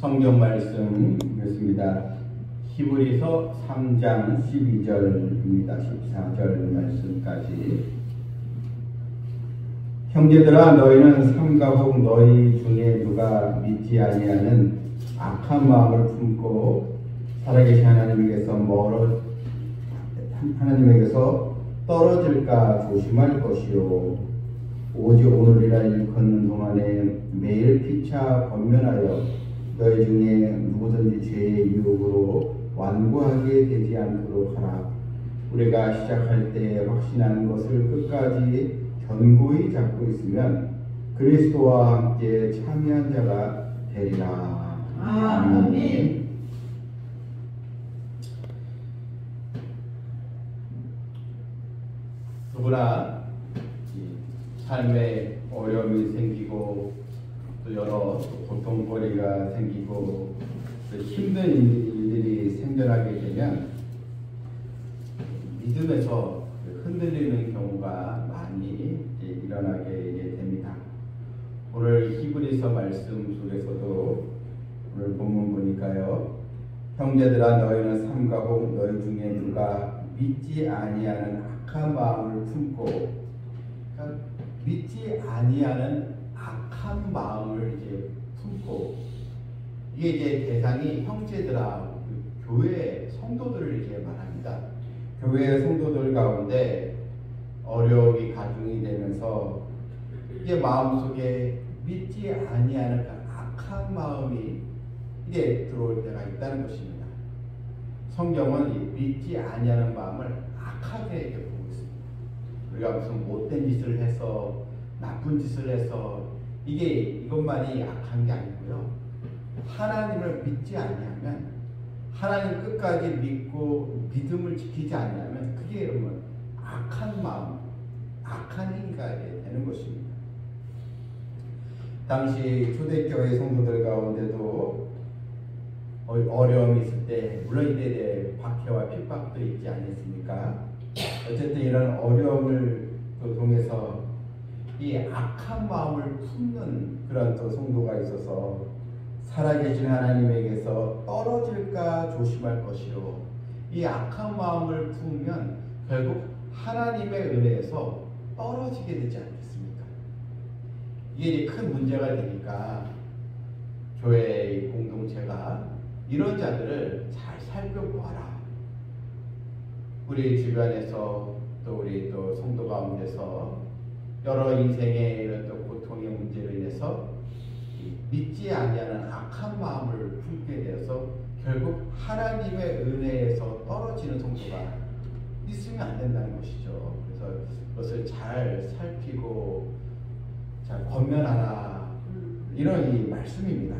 성경 말씀 읽습니다. 히브리서 3장 12절입니다. 14절 말씀까지. 형제들아, 너희는 삼가국 너희 중에 누가 믿지 아니하는 악한 마음을 품고 살아계신 하나님에게서 떨어질까 조심할 것이요, 오직 오늘이라 일컫는 동안에 매일 피차 권면하여 너희 중에 누구든지 죄의 유혹으로 완고하게 되지 않도록 하라. 우리가 시작할 때 확신하는 것을 끝까지 견고히 잡고 있으면 그리스도와 함께 참여한 자가 되리라. 아멘. 누구나 삶에 어려움이 생기고 또 여러 고통거리가 생기고 또 힘든 일들이 생겨나게 되면 믿음에서 흔들리는 경우가 많이 일어나게 됩니다. 오늘 히브리서 말씀 속에서도 오늘 본문 보니까요, 형제들아, 너희는 삼가국 너희 중에 누가 믿지 아니하는 악한 마음을 품고, 그러니까 믿지 아니하는 악한 마음을 품고, 이게 대상이 형제들아, 교회 성도들을 말합니다. 교회 성도들 가운데 어려움이 가중이 되면서 이게 마음속에 믿지 아니하는 악한 마음이 들어올 때가 있다는 것입니다. 성경은 믿지 아니하는 마음을 악하게 보고 있습니다. 우리가 무슨 못된 짓을 해서, 나쁜 짓을 해서 이것만이 악한 게 아니고요, 하나님을 믿지 아니하면, 하나님 끝까지 믿고 믿음을 지키지 않으면 그게 여러분 악한 마음, 악한 행위가 되는 것입니다. 당시 초대교회 성도들 가운데도 어려움이 있을 때 물론 이때 박해와 핍박도 있지 않습니까? 어쨌든 이런 어려움을 통해서 이 악한 마음을 품는 그런 또 성도가 있어서 살아계신 하나님에게서 떨어질까 조심할 것이요, 이 악한 마음을 품으면 결국 하나님의 은혜에서 떨어지게 되지 않겠습니까? 이게 큰 문제가 되니까 교회의 공동체가 이런 자들을 잘 살펴보아라. 우리 주변에서 또 우리 또 성도 가운데서 여러 인생의 이런 또 고통의 문제로 인해서 믿지 아니하는 악한 마음을 품게 되어서 결국 하나님의 은혜에서 떨어지는 성도가 있으면 안 된다는 것이죠. 그래서 그것을 잘 살피고 잘 권면하라, 이런 이 말씀입니다.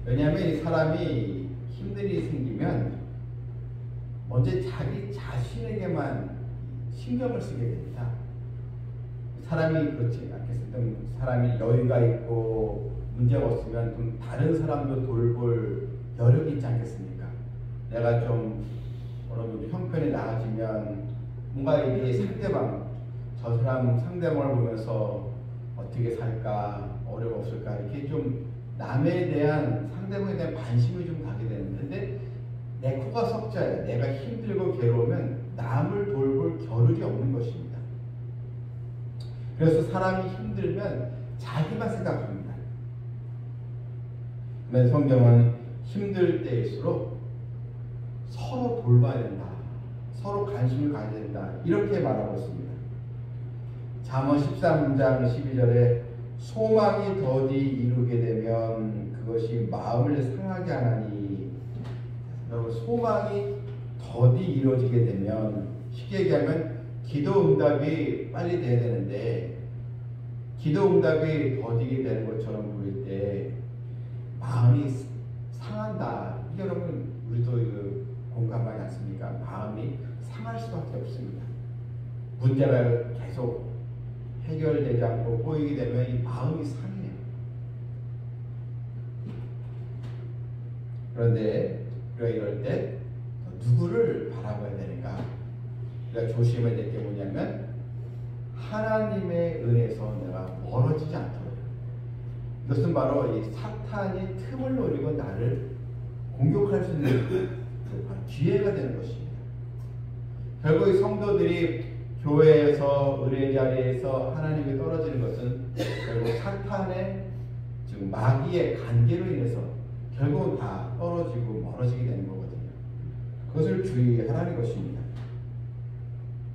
왜냐하면 이 사람이 힘든 일이 생기면 먼저 자기 자신에게만 신경을 쓰게 됩니다. 사람이 그렇지 않겠습니까? 사람이 여유가 있고 문제가 없으면 좀 다른 사람도 돌볼 여력이 있지 않겠습니까? 내가 좀 어느 정도 형편이 나아지면 뭔가 이게 저 사람 상대방을 보면서 어떻게 살까, 어려움 없을까, 이렇게 좀 남에 대한, 상대방에 대한 관심이 좀 가게 되는데, 근데 내 코가 석자예요. 내가 힘들고 괴로우면 남을 돌볼 겨를이 없는 것입니다. 그래서 사람이 힘들면 자기만 생각합니다. 그런데 성경은 힘들 때일수록 서로 돌봐야 된다, 서로 관심을 가져야 된다, 이렇게 말하고 있습니다. 잠언 13장 12절에 소망이 더디 이루게 되면 그것이 마음을 상하게 하나니, 여러분, 소망이 더디 이루어지게 되면, 쉽게 얘기하면 기도 응답이 빨리 돼야 되는데 기도 응답이 더디게 되는 것처럼 보일 때 마음이 상한다. 이게 여러분, 우리도 공감하지 않습니까? 마음이 상할 수밖에 없습니다. 문제가 계속 해결되지 않고 꼬이게 되면 이 마음이 상해요. 그런데 우리가 이럴 때 누구를 바라봐야 되는가? 우리가 조심해야 될 게 뭐냐면, 하나님의 은혜에서 내가 멀어지지 않도록, 이것은 바로 이 사탄이 틈을 노리고 나를 공격할 수 있는 기회가 되는 것입니다. 결국 이 성도들이 교회에서 의뢰 자리에서 하나님께 떨어지는 것은 결국 사탄의 지금 마귀의 관계로 인해서 결국은 다 떨어지고 멀어지게 되는 거거든요. 그것을 주의하라는 것입니다.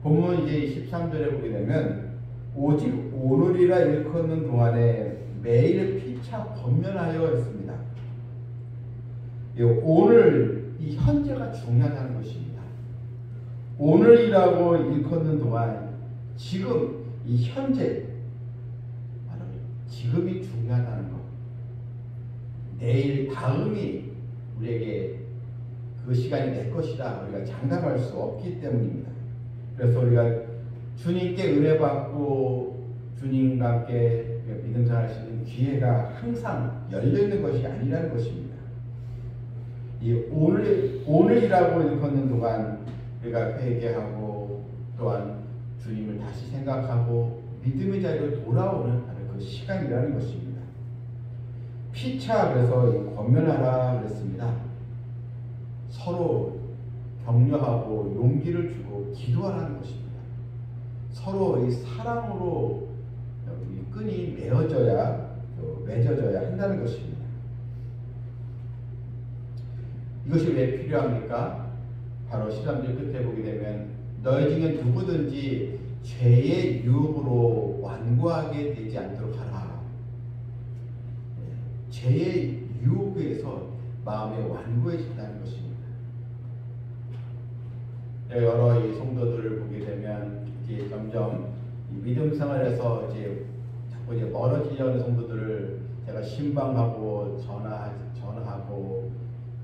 본문 이제 13절에 보게 되면 오직 오늘이라 일컫는 동안에 매일 피차 권면하여 했습니다. 오늘 이 현재가 중요하다는 것입니다. 오늘이라고 일컫는 동안 지금 이 현재 바로 지금이 중요하다는 것. 내일 다음이 우리에게 그 시간이 내 것이다 우리가 장담할 수 없기 때문입니다. 그래서 우리가 주님께 은혜받고 주님과 함께 믿음 생활할 수 있는 기회가 항상 열려있는 것이 아니라는 것입니다. 이 오늘이라고 일컫는 동안 우리가 회개하고 또한 주님을 다시 생각하고 믿음의 자리로 돌아오는 바로 그 시간이라는 것입니다. 피차 그래서 권면하라 그랬습니다. 서로 격려하고 용기를 주고 기도하라는 것입니다. 서로 이 사랑으로 이 끈이 맺어져야 한다는 것입니다. 이것이 왜 필요합니까? 바로 13절 끝에 보게 되면 너희 중에 누구든지 죄의 유혹으로 완고하게 되지 않도록 하라. 죄의 유혹에서 마음이 완고해진다는 것입니다. 여러 이 성도들을 보게 되면 이제 점점 이 믿음 생활에서 이제 자꾸 이제 멀어지려는 성도들을 제가 신방하고 전화하고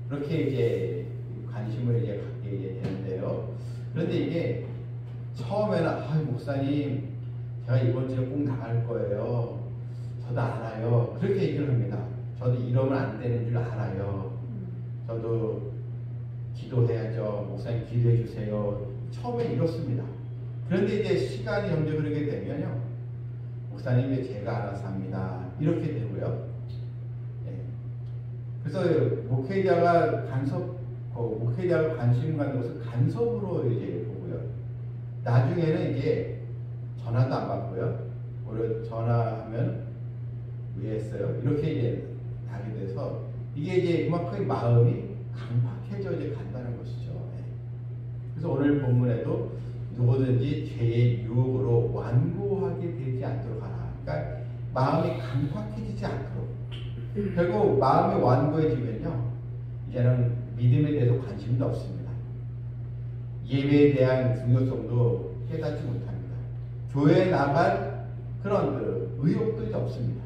그렇게 이제 관심을 이제 갖게 이제 되는데요. 그런데 이게 처음에는 목사님 제가 이번 주에 꼭 나갈 거예요. 저도 알아요. 그렇게 얘기를 합니다. 저도 이러면 안 되는 줄 알아요. 저도 기도해야죠. 목사님 기도해 주세요. 처음에 이렇습니다. 그런데 이제 시간이 점점 흐르게 되면요. 목사님 이제 제가 알아서 합니다. 이렇게 되고요. 네. 그래서 목회자가 관심 갖는 것을 간섭으로 이제 보고요. 나중에는 이제 전화도 안 받고요. 오히려 전화하면 왜 했어요? 이렇게 이제 하게 돼서 이게 이제 그만큼 마음이 강팍해져 이제 간다는 것이죠. 네. 그래서 오늘 본문에도 누구든지 죄의 유혹으로 완고하게 되지 않도록 하라. 그러니까 마음이 강팍해지지 않도록. 결국 마음이 완고해지면요, 이제는 믿음에 대해서 관심도 없습니다. 예배에 대한 중요성도 깨닫지 못합니다. 교회에 나갈 그런 의욕도 이제 없습니다.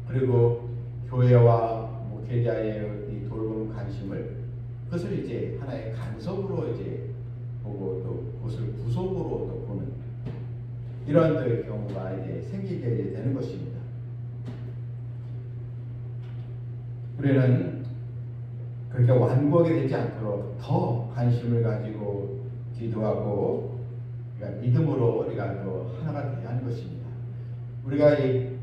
그리고 교회와 목회자의 이 돌보는 관심을 그것을 이제 하나의 간섭으로 이제 보고 또 그것을 구속으로 또 보는 이런 경우가 이제 생기게 되는 것입니다. 우리는 그렇게 완고하게 되지 않도록 더 관심을 가지고 기도하고 그러니까 믿음으로 우리가 또 하나가 되어야 하는 것입니다. 우리가 이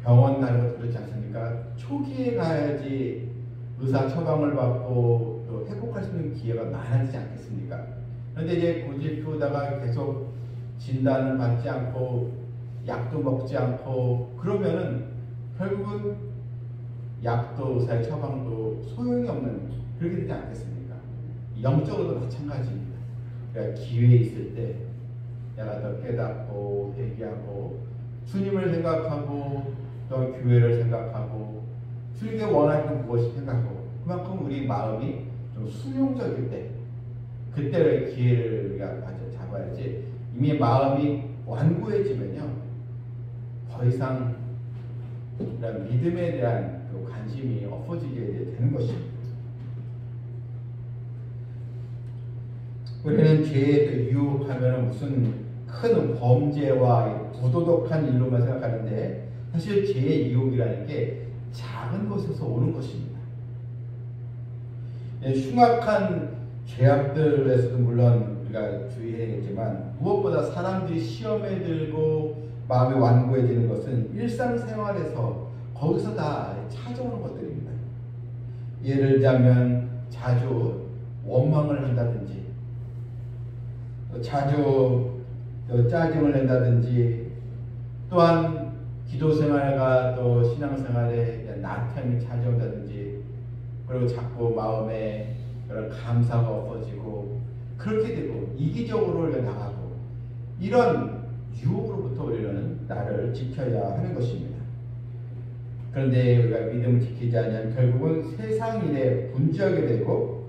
병원 가는 거 들었지 않습니까? 초기에 가야지 의사 처방을 받고 또 회복할 수 있는 기회가 많아지지 않겠습니까? 그런데 이제 고집피우다가 계속 진단을 받지 않고 약도 먹지 않고 그러면은 결국은 약도 의사의 처방도 소용이 없는 그렇게 되지 않겠습니까? 영적으로도 마찬가지입니다. 그러니까 기회 있을 때 내가 더 깨닫고 회개하고 주님을 생각하고 또 교회를 생각하고 주님께 원하는 무엇이 생각하고 그만큼 우리 마음이 좀 수용적일 때 그때의 기회를 우리가 잡아야지 이미 마음이 완고해지면요 더 이상 믿음에 대한 관심이 엎어지게 되는 것입니다. 우리는 죄에 유혹하면 무슨 큰 범죄와 부도덕한 일로만 생각하는데 사실 죄의 유혹이라는 게 작은 것에서 오는 것입니다. 흉악한 죄악들에서도 물론 우리가 주의해야겠지만 무엇보다 사람들이 시험에 들고 마음이 완고해지는 것은 일상생활에서 거기서 다 찾아오는 것들입니다. 예를 들자면 자주 원망을 한다든지, 자주 짜증을 낸다든지, 또한 기도 생활과 또 신앙 생활에 나태함이 찾아온다든지, 그리고 자꾸 마음에 그런 감사가 없어지고 그렇게 되고 이기적으로 나가고, 이런 유혹으로부터 우리는 나를 지켜야 하는 것입니다. 그런데 우리가 믿음을 지키지 않으면 결국은 세상 일에 분주하게 되고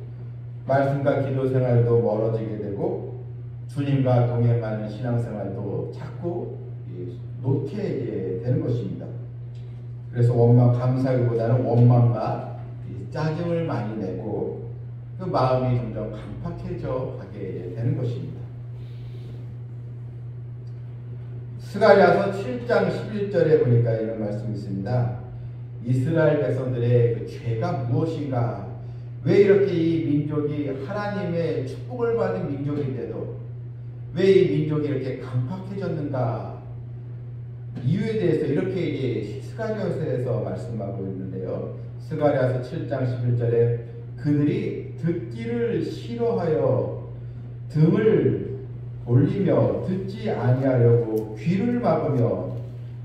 말씀과 기도 생활도 멀어지게 되고 주님과 동행하는 신앙생활도 자꾸 놓게 되는 것입니다. 그래서 감사하기보다는 원망과 짜증을 많이 내고 그 마음이 점점 강팍해져 가게 되는 것입니다. 스가랴서 7장 11절에 보니까 이런 말씀이 있습니다. 이스라엘 백성들의 그 죄가 무엇인가? 왜 이렇게 이 민족이 하나님의 축복을 받은 민족인데도 왜 이 민족이 이렇게 강팍해졌는가? 이유에 대해서 이렇게 이제 스가랴서에서 말씀하고 있는데요. 스가랴서 7장 11절에 그들이 듣기를 싫어하여 등을 돌리며 듣지 아니하려고 귀를 막으며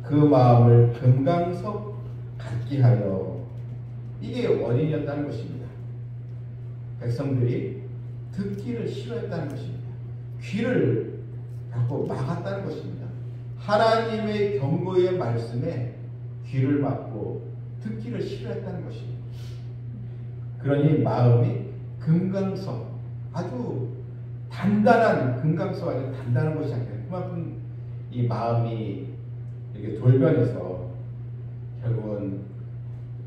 그 마음을 금강석 같게 하여, 이게 원인이었다는 것입니다. 백성들이 듣기를 싫어했다는 것입니다. 귀를 자꾸 막았다는 것입니다. 하나님의 경고의 말씀에 귀를 막고 듣기를 싫어했다는 것입니다. 그러니 마음이 금강석, 아주 단단한 금강석, 아주 단단한 것이 아니라 그만큼 이 마음이 이렇게 돌변해서 결국은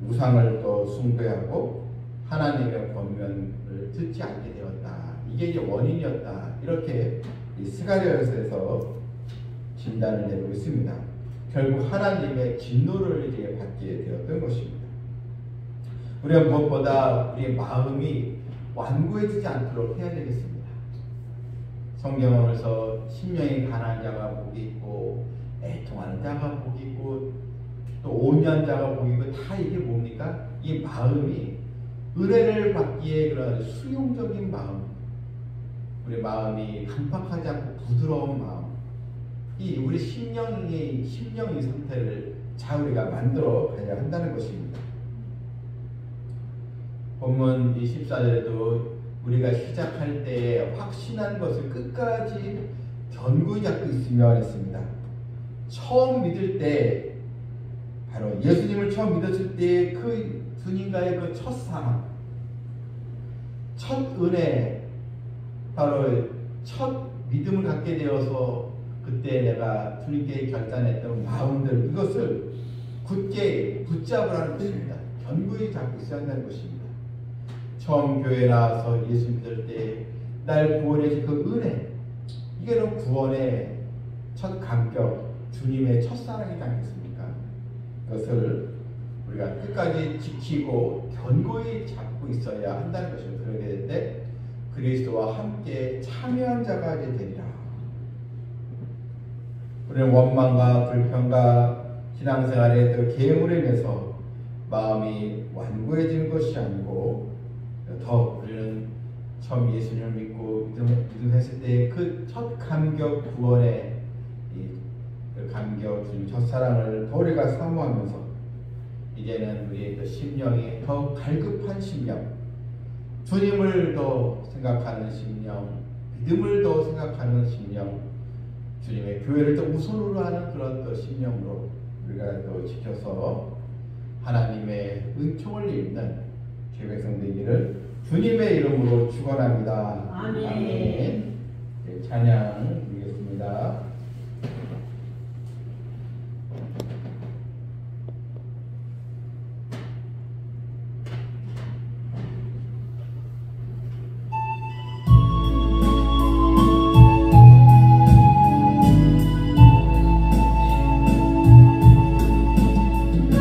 우상을 또 숭배하고 하나님의 권면을 듣지 않게 되었다. 이게 이제 원인이었다. 이렇게 이 스가랴서에서 진단을 내고 있습니다. 결국 하나님의 진노를 이제 받게 되었던 것입니다. 우리가 무엇보다 우리의 마음이 완고해지지 않도록 해야 되겠습니다. 성경에서 심령이 가난한 자가 복이 있고 애통하는 자가 복이 있고 또 온유한 자가 복이 있고, 다 이게 뭡니까? 이 마음이 은혜를 받기에 그런 수용적인 마음, 우리 마음이 강팍하지 않고 부드러운 마음, 이 우리 심령의 상태를 잘 우리가 만들어 가야 한다는 것입니다. 본문 14절에도 우리가 시작할 때 확신한 것을 끝까지 견고히 잡고 있으며 했습니다. 처음 믿을 때, 바로 예수님을 처음 믿었을 때 그 주님과의 그 첫사랑, 첫 은혜, 바로 첫 믿음을 갖게 되어서 그때 내가 주님께 결단했던 마음들, 이것을 굳게 붙잡으라는 것입니다. 견고히 잡고 있어야 한다는 것입니다. 처음 교회에 나와서 예수 믿을 때 날 구원해 준 그 은혜, 이게 바로 구원의 첫 감격, 주님의 첫사랑이지 않겠습니까? 그것을 우리가 끝까지 지키고 견고히 잡고 있어야 한다는 것입니다. 그러게 될 때 그리스도와 함께 참여한 자가 되리라. 우리는 원망과 불평과 신앙생활의 그 계물에 인해서 마음이 완고해지는 것이 아니고, 더 우리는 처음 예수님을 믿고 믿음했을 때 그 첫 감격, 구원의 그 감격, 주님 첫사랑을 더 우리가 사모하면서 이제는 우리의 그 심령이 더 갈급한 심령, 주님을 더 생각하는 심령, 믿음을 더 생각하는 심령, 주님의 교회를 더 우선으로 하는 그런 또 심령으로 우리가 또 지켜서 하나님의 은총을 입는 죄백성 되기를 주님의 이름으로 축원합니다. 아멘. 아멘. 네, 찬양 드리겠습니다.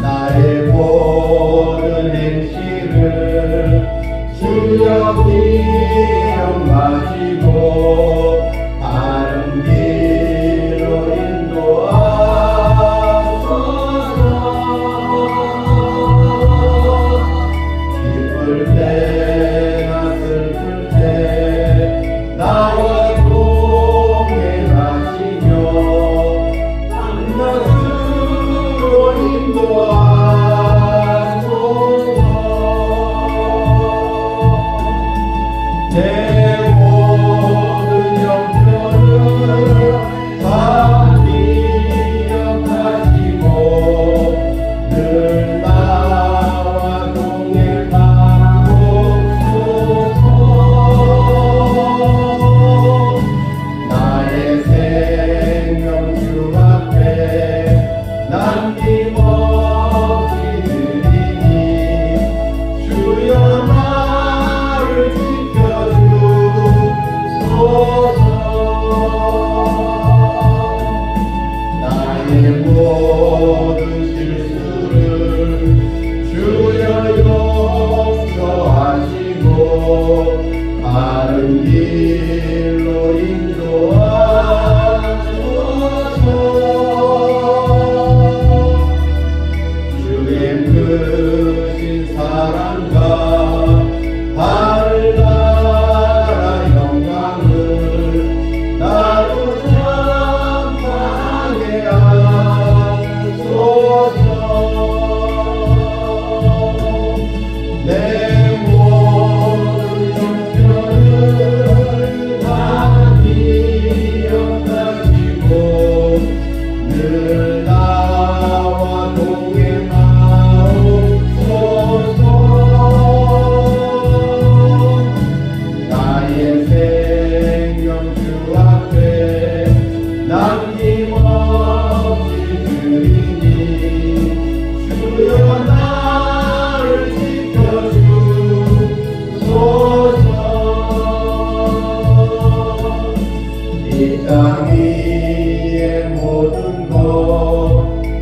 나의 모든 행실을 주여 기억하시고 바른 길 크신 사랑과 하늘 나라 영광을 나로 전파하게 하소서. 내 모든 형편을 다 기억하시고 늘 나와 동행하옵소서. 나의 생명 주 앞에 남김없이 드리니 주여 나를 지켜주소서. 이 땅 위의 모든 것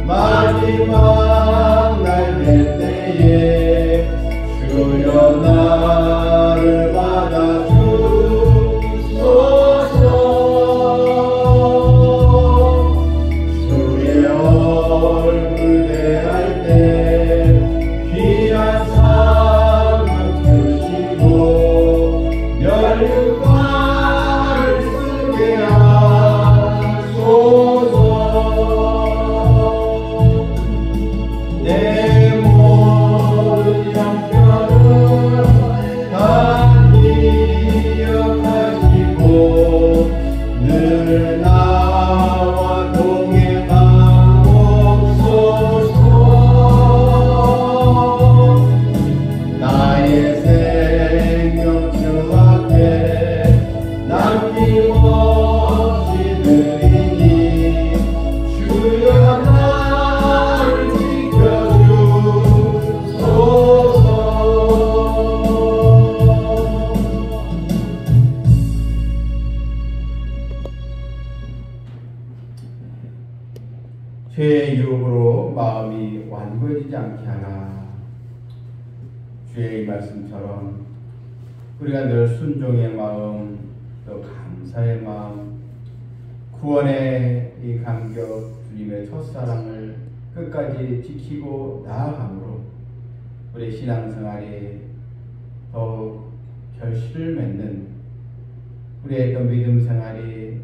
마지막 날 될 때에 주여 나를 받아주소서. 주의 얼굴 대할 때 귀한 상을 주시고 멸류관을 쓰게 하소서. 내 모든 형편을 다 기억하시고 늘 나와 동행하옵소서. 나의 생명 주 앞에 남김없이 드리니 주여 나를 지켜주소서. 죄의 유혹으로 마음이 완고해지지 않게 하라. 주의 이 말씀처럼 우리가 늘 순종의 마음, 또 감사의 마음, 구원의 이 감격, 주님의 첫사랑을 끝까지 지키고 나아감으로 우리 신앙생활이 더욱 결실을 맺는 우리의 또 믿음 생활이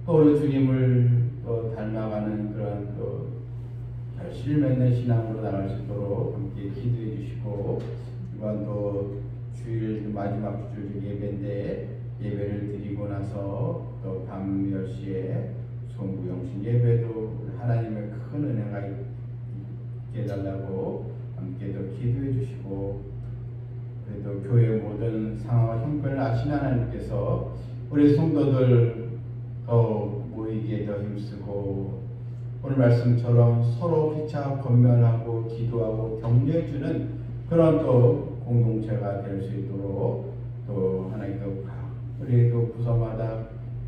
또 우리 주님을 또 닮아가는 그런 또 결실을 맺는 신앙으로 나갈 수 있도록 함께 기도해 주시고, 이번 또 주일 마지막 주일 예배인데 예배를 드리고 나서 또 밤 10시에 송구영신 예배도 하나님의 큰 은혜가 있게 해달라고 함께 또 기도해 주시고, 그래도 교회 모든 상황과 형편을 아시는 하나님께서 우리 성도들 더 모이기에 더 힘쓰고 오늘 말씀처럼 서로 피차 권면하고 기도하고 격려해주는 그런 또 공동체가 될 수 있도록 또 하나님께서 우리 또 부서마다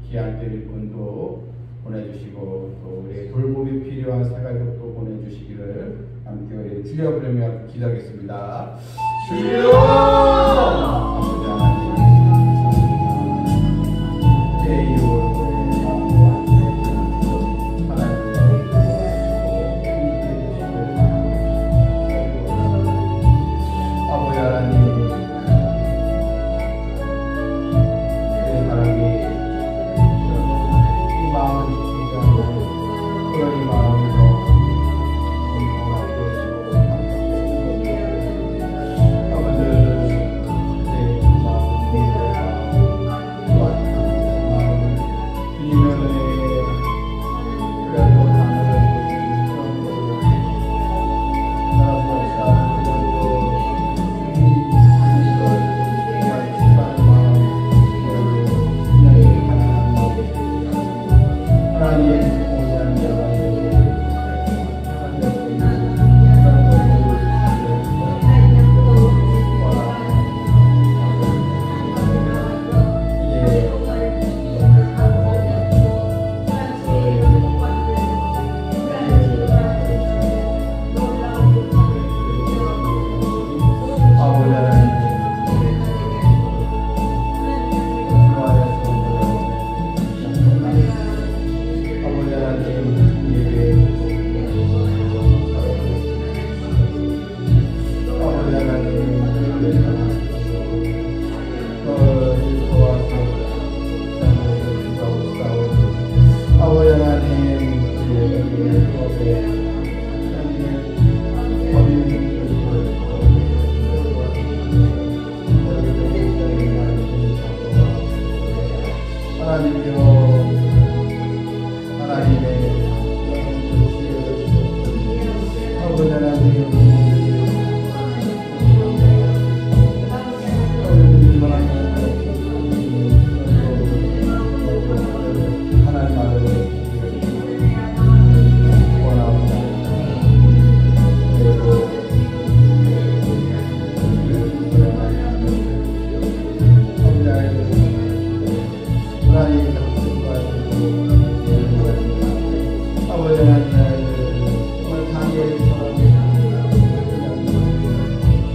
귀한 일꾼도 보내주시고 또 우리 돌봄이 필요한 새가족도 보내주시기를 함께 우리 주여 부르며 기도하겠습니다. 주여! 아버지 하나님, 내 이름으로 마음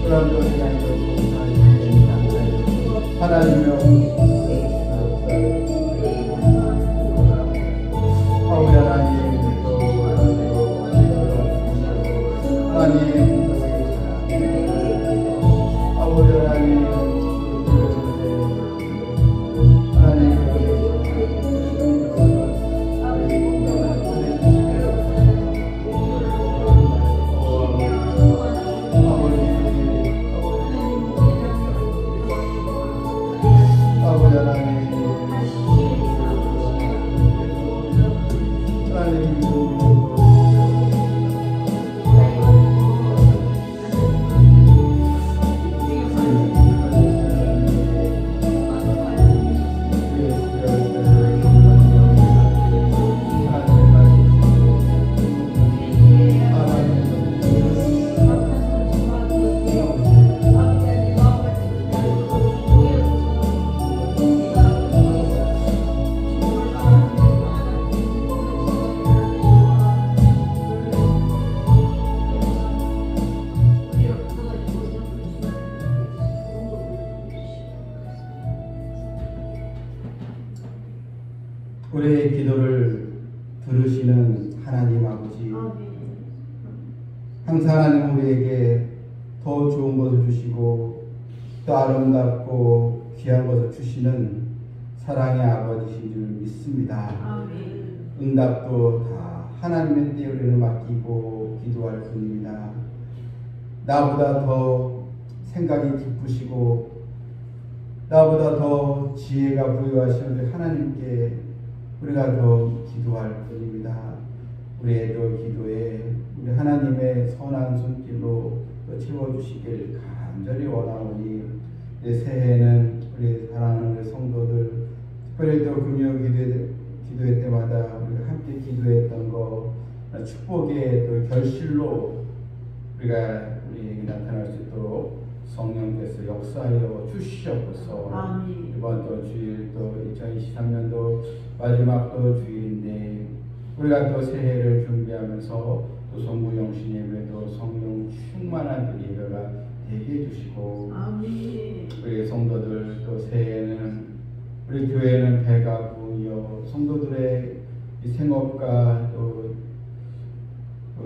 그런 것이 하나님의 아버지 우리의 기도를 들으시는 하나님 아버지, 항상 하나님 우리에게 더 좋은 것을 주시고 더 아름답고 귀한 것을 주시는 사랑의 아버지신 줄 믿습니다. 응답도 다 하나님의 때에 우리를 맡기고 기도할 뿐입니다. 나보다 더 생각이 깊으시고 나보다 더 지혜가 부여하시는 우리 하나님께 우리가 더 기도할 뿐입니다. 우리의 또 기도에 우리 하나님의 선한 손길로 채워주시길 간절히 원하오니 새해에는 우리 사랑하는 우리 성도들 특별히 또 금요 기도회 때마다 우리가 함께 기도했던 거 축복의 또 결실로 우리가 우리에게 나타날 수 있도록 성령께서 역사하여 주시옵소서. 아멘. 이번 또 주일 또 2023년도 마지막 또 주일인데 우리가 또 새해를 준비하면서 또 성부영신 예배도 성령 충만한 예배가 되게 해주시고 우리 성도들 또 새해에는 우리 교회는 배가 부으여 성도들의 이 생업과 또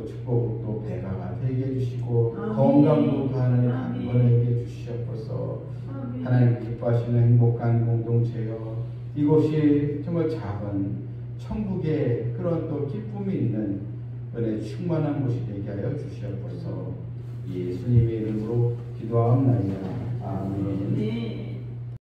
축복도 배가가 되게 해주시고 건강도 하나님 강건하게 주시옵소서. 하나님 기뻐하시는 행복한 공동체여 이곳이 정말 작은 천국의 그런 또 기쁨이 있는 은혜 충만한 곳이 되게 하여 주시옵소서. 예수님의 이름으로 기도하옵나이다.